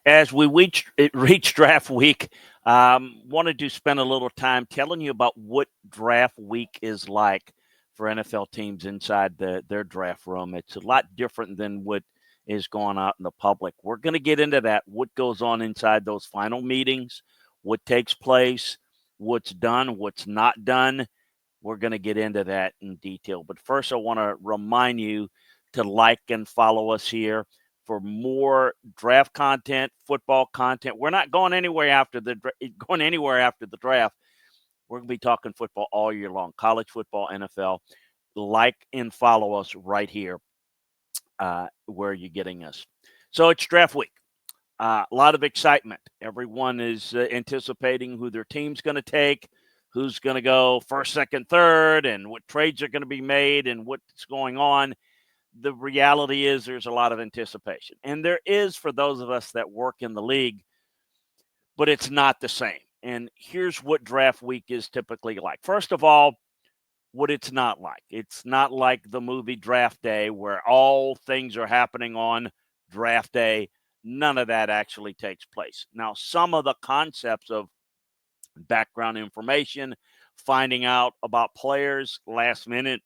As we reach draft week, wanted to spend a little time telling you about what draft week is like for NFL teams inside their draft room. It's a lot different than what is going out in the public. We're going to get into that, what goes on inside those final meetings, what takes place, what's done, what's not done. We're going to get into that in detail. But first, I want to remind you to like and follow us here for more draft content, football content. We're not going anywhere after the draft. We're going to be talking football all year long, college football, NFL. Like and follow us right here where you're getting us. So it's draft week. A lot of excitement. Everyone is anticipating who their team's going to take, who's going to go first, second, third, and what trades are going to be made and what's going on. The reality is there's a lot of anticipation. And there is for those of us that work in the league, but it's not the same. And here's what draft week is typically like. First of all, what it's not like. It's not like the movie Draft Day where all things are happening on draft day. None of that actually takes place. Now, some of the concepts of background information, finding out about players, last minute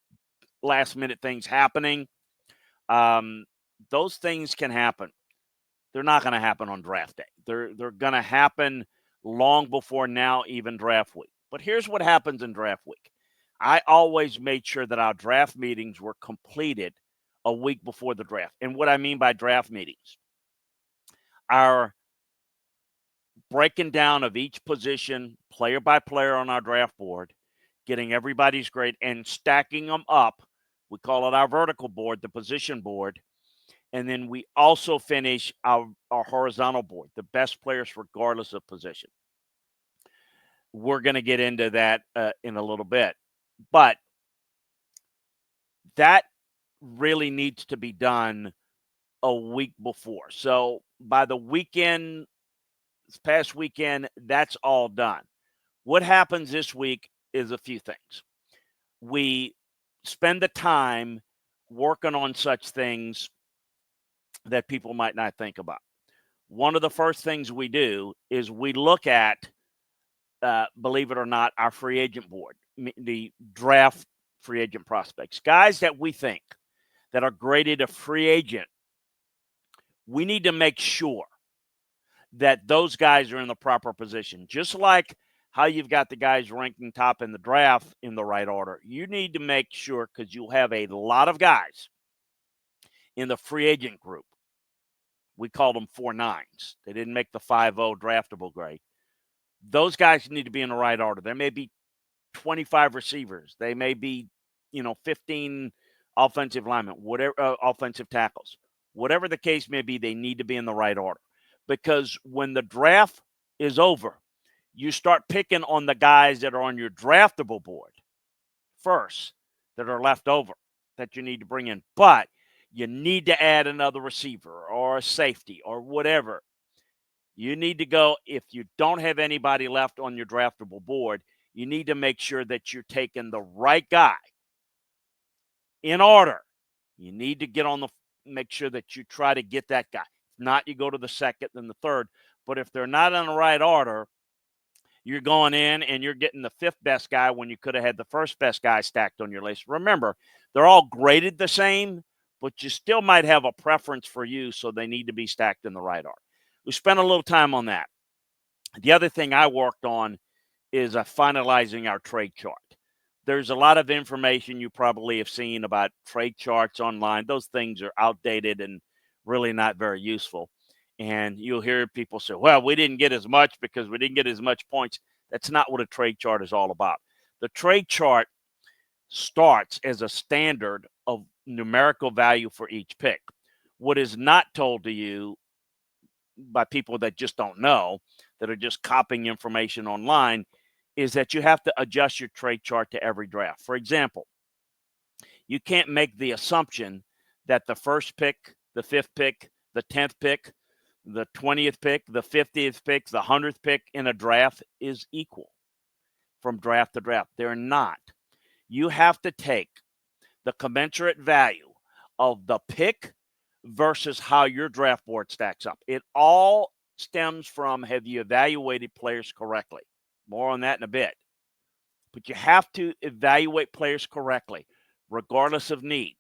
things happening, those things can happen. They're not going to happen on draft day. They're going to happen long before now, even draft week. But here's what happens in draft week. I always made sure that our draft meetings were completed a week before the draft. And what I mean by draft meetings, our breaking down of each position, player by player on our draft board, getting everybody's grade and stacking them up. We call it our vertical board, the position board. And then we also finish our horizontal board, the best players regardless of position. We're going to get into that in a little bit. But that really needs to be done a week before. So by the weekend, this past weekend, that's all done. What happens this week is a few things. We spend the time working on such things that people might not think about. One of the first things we do is we look at, believe it or not, our free agent board, the draft free agent prospects, guys that we think that are graded a free agent. We need to make sure that those guys are in the proper position. Just like how you've got the guys ranking top in the draft in the right order, you need to make sure, because you'll have a lot of guys in the free agent group. We called them 4.9s. They didn't make the 5.0 draftable grade. Those guys need to be in the right order. There may be 25 receivers. They may be, 15 offensive linemen, whatever, offensive tackles. Whatever the case may be, they need to be in the right order. Because when the draft is over, you start picking on the guys that are on your draftable board first, that are left over, that you need to bring in. But you need to add another receiver or a safety or whatever. You need to go, if you don't have anybody left on your draftable board, you need to make sure that you're taking the right guy in order. You need to make sure that you try to get that guy. If not, you go to the second, then the third. But if they're not in the right order, you're going in and you're getting the fifth best guy when you could have had the first best guy stacked on your list. Remember, they're all graded the same, but you still might have a preference for you, so they need to be stacked in the right order. We spent a little time on that. The other thing I worked on is finalizing our trade chart. There's a lot of information you probably have seen about trade charts online. Those things are outdated and really not very useful. And you'll hear people say, well, we didn't get as much because we didn't get as much points. That's not what a trade chart is all about. The trade chart starts as a standard of numerical value for each pick. What is not told to you by people that just don't know, that are just copying information online, is that you have to adjust your trade chart to every draft. For example, you can't make the assumption that the first pick, the fifth pick, the 10th pick, the 20th pick, the 50th pick, the 100th pick in a draft is equal from draft to draft. They're not. You have to take the commensurate value of the pick versus how your draft board stacks up. It all stems from, have you evaluated players correctly? More on that in a bit. But you have to evaluate players correctly, regardless of need.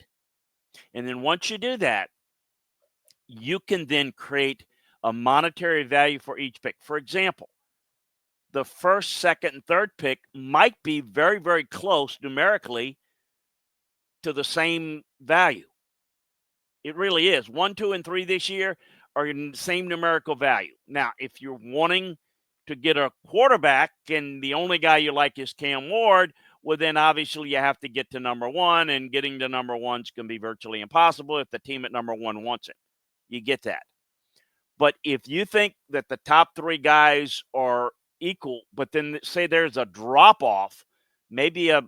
And then once you do that, you can then create a monetary value for each pick. For example, the first, second, and third pick might be very, very close numerically to the same value. It really is. 1, 2, and 3 this year are in the same numerical value. Now, if you're wanting to get a quarterback and the only guy you like is Cam Ward, well, then obviously you have to get to number 1, and getting to number 1's going to be virtually impossible if the team at number 1 wants it. You get that. But if you think that the top 3 guys are equal, but then say there's a drop-off, maybe a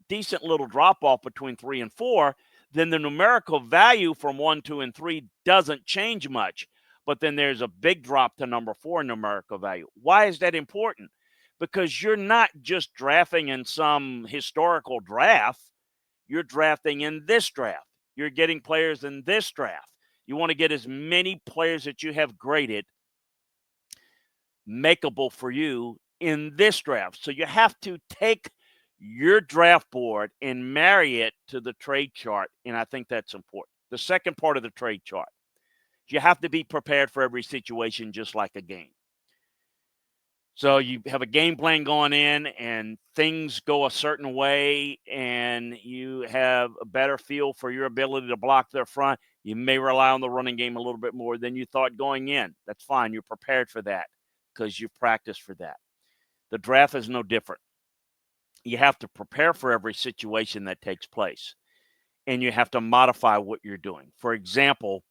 decent little drop-off between 3 and 4, then the numerical value from 1, 2, and 3 doesn't change much. But then there's a big drop to number 4 numerical value. Why is that important? Because you're not just drafting in some historical draft. You're drafting in this draft. You're getting players in this draft. You want to get as many players that you have graded makeable for you in this draft. So you have to take your draft board and marry it to the trade chart, and I think that's important. The second part of the trade chart, you have to be prepared for every situation, just like a game. So you have a game plan going in and things go a certain way and you have a better feel for your ability to block their front. You may rely on the running game a little bit more than you thought going in. That's fine. You're prepared for that because you practiced for that. The draft is no different. You have to prepare for every situation that takes place, and you have to modify what you're doing. For example,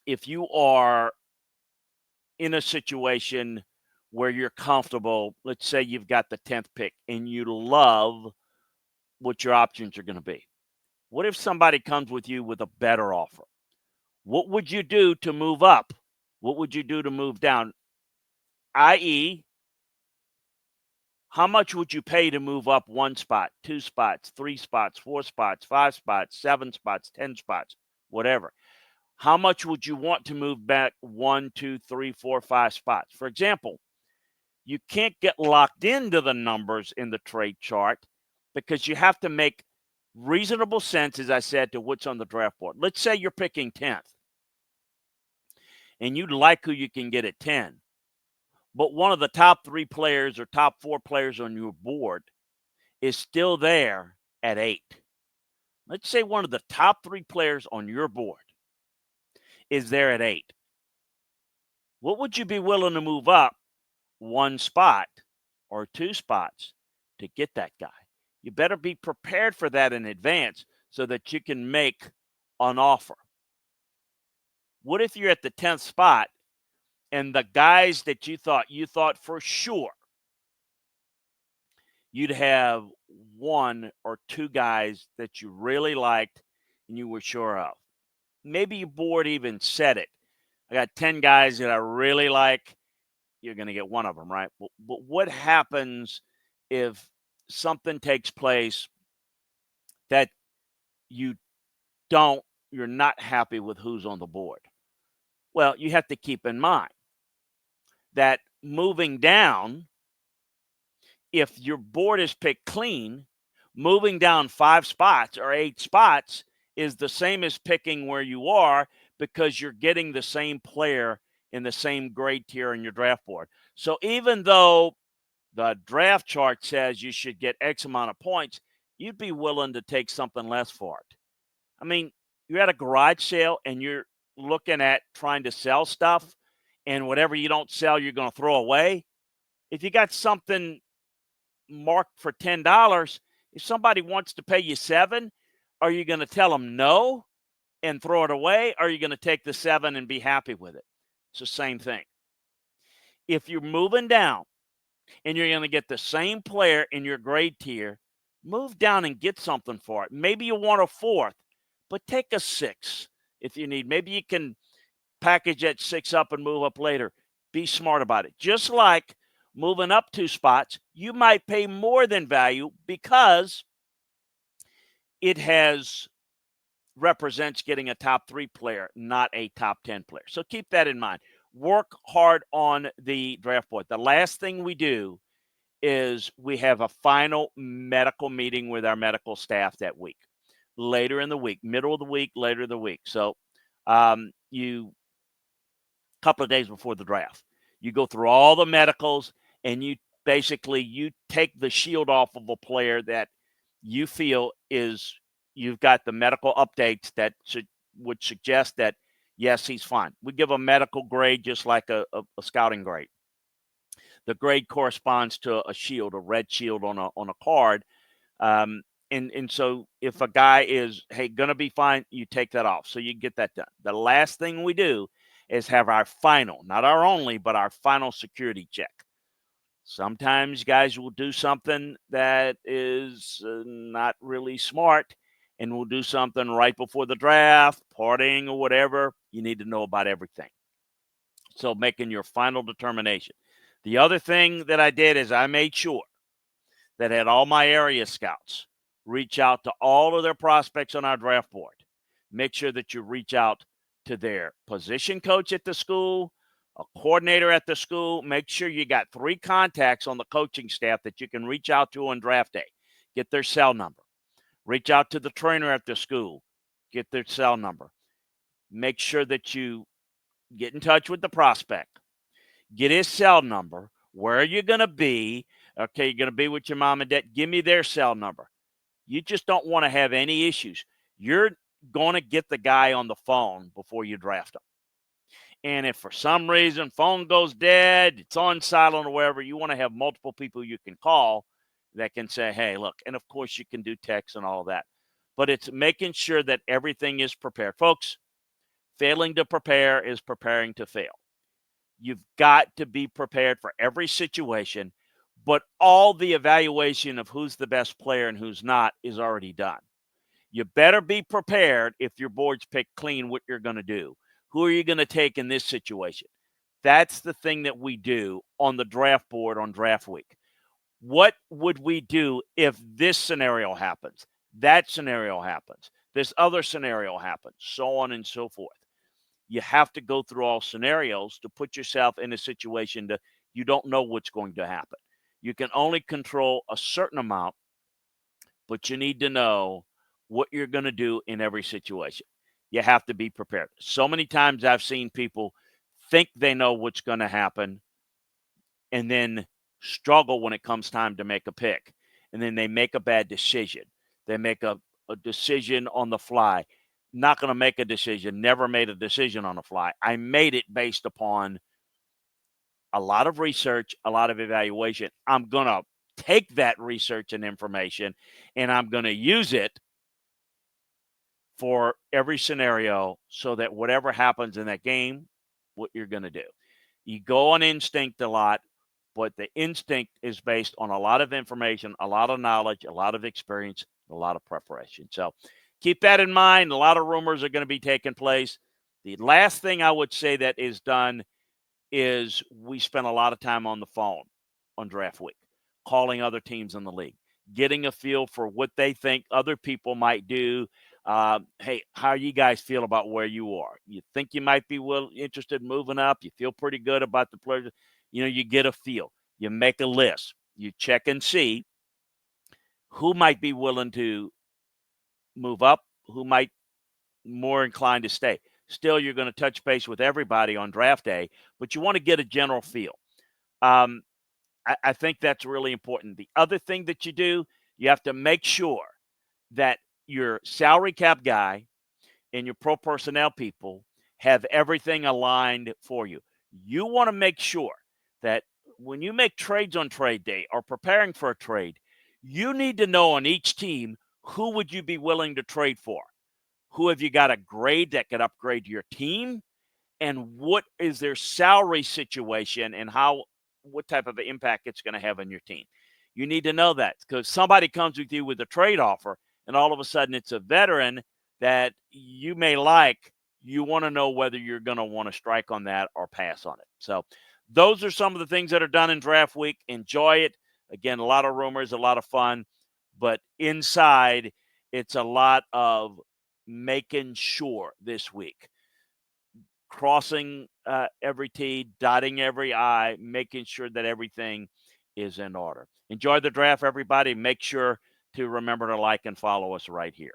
if you are in a situation where you're comfortable, let's say you've got the 10th pick and you love what your options are going to be. What if somebody comes with you with a better offer? What would you do to move up? What would you do to move down? i.e., how much would you pay to move up 1 spot, 2 spots, 3 spots, 4 spots, 5 spots, 7 spots, 10 spots, whatever? How much would you want to move back 1, 2, 3, 4, 5 spots? For example, you can't get locked into the numbers in the trade chart because you have to make reasonable sense, as I said, to what's on the draft board. Let's say you're picking 10th and you like who you can get at 10, but one of the top 3 players or top 4 players on your board is still there at 8. Let's say one of the top 3 players on your board is there at 8. What would you be willing to move up 1 spot or 2 spots to get that guy? You better be prepared for that in advance so that you can make an offer. What if you're at the 10th spot and the guys that you thought for sure you'd have 1 or 2 guys that you really liked and you were sure of? Maybe your board even said it. I got 10 guys that I really like. You're going to get 1 of them, right? But what happens if something takes place that you're not happy with who's on the board? Well, you have to keep in mind that moving down, if your board is picked clean, moving down 5 spots or 8 spots is the same as picking where you are because you're getting the same player in the same grade tier on your draft board. So even though the draft chart says you should get X amount of points, you'd be willing to take something less for it. I mean, you're at a garage sale and you're looking at trying to sell stuff, and whatever you don't sell, you're going to throw away. If you got something marked for $10, if somebody wants to pay you $7, are you going to tell them no and throw it away? Or are you going to take the $7 and be happy with it? It's the same thing. If you're moving down and you're going to get the same player in your grade tier, move down and get something for it. Maybe you want a 4th, but take a 6 if you need. Maybe you can package that 6 up and move up later. Be smart about it. Just like moving up 2 spots, you might pay more than value because it represents getting a top 3 player, not a top 10 player. So keep that in mind. work hard on the draft board. The last thing we do is we have a final medical meeting with our medical staff that week, later in the week, middle of the week, later in the week. So you couple of days before the draft. You go through all the medicals and you take the shield off of a player that you feel is you've got the medical updates that would suggest that yes, he's fine. We give a medical grade just like a scouting grade. The grade corresponds to a shield, a red shield on a card. And so if a guy is, hey, gonna be fine, you take that off. So you get that done. The last thing we do is have our final, not our only, but our final security check. Sometimes guys will do something that is not really smart, and will do something right before the draft, partying or whatever. You need to know about everything. So making your final determination. The other thing that I did is I made sure that had all my area scouts reach out to all of their prospects on our draft board. Make sure that you reach out to their position coach at the school, a coordinator at the school. Make sure you got 3 contacts on the coaching staff that you can reach out to on draft day. Get their cell number. Reach out to the trainer at the school. Get their cell number. Make sure that you get in touch with the prospect. Get his cell number. Where are you going to be? Okay, you're going to be with your mom and dad. Give me their cell number. You just don't want to have any issues. You're going to get the guy on the phone before you draft him. And if for some reason phone goes dead, it's on silent or whatever, you want to have multiple people you can call that can say, hey, look, and of course you can do text and all of that. But it's making sure that everything is prepared. Folks, failing to prepare is preparing to fail. You've got to be prepared for every situation, but all the evaluation of who's the best player and who's not is already done. You better be prepared if your board's picked clean what you're going to do. Who are you going to take in this situation? That's the thing that we do on the draft board on draft week. What would we do if this scenario happens? That scenario happens. This other scenario happens, so on and so forth. You have to go through all scenarios to put yourself in a situation that you don't know what's going to happen. You can only control a certain amount, but you need to know what you're going to do in every situation. You have to be prepared. So many times I've seen people think they know what's going to happen and then struggle when it comes time to make a pick. And then they make a bad decision. They make a decision on the fly. Not going to make a decision, never made a decision on the fly. I made it based upon a lot of research, a lot of evaluation. I'm going to take that research and information and I'm going to use it for every scenario so that whatever happens in that game, what you're going to do. You go on instinct a lot, but the instinct is based on a lot of information, a lot of knowledge, a lot of experience, a lot of preparation. So keep that in mind. A lot of rumors are going to be taking place. The last thing I would say that is done is we spend a lot of time on the phone on draft week, calling other teams in the league, getting a feel for what they think other people might do. Hey, how you guys feel about where you are? You think you might be interested in moving up? You feel pretty good about the players? You get a feel. You make a list. You check and see who might be willing to move up, who might more inclined to stay. Still, you're going to touch base with everybody on draft day, but you want to get a general feel. I think that's really important. The other thing that you do, you have to make sure that your salary cap guy and your pro personnel people have everything aligned for you. You want to make sure that when you make trades on trade day or preparing for a trade, you need to know on each team who would you be willing to trade for? Who have you got a grade that could upgrade your team? And what is their salary situation and what type of an impact it's going to have on your team? You need to know that because somebody comes with you with a trade offer and all of a sudden it's a veteran that you may like. You want to know whether you're going to want to strike on that or pass on it. So those are some of the things that are done in draft week. Enjoy it. Again, a lot of rumors, a lot of fun, but inside it's a lot of making sure this week. crossing every T, dotting every I, making sure that everything is in order. Enjoy the draft, everybody. Make sure to remember to like and follow us right here.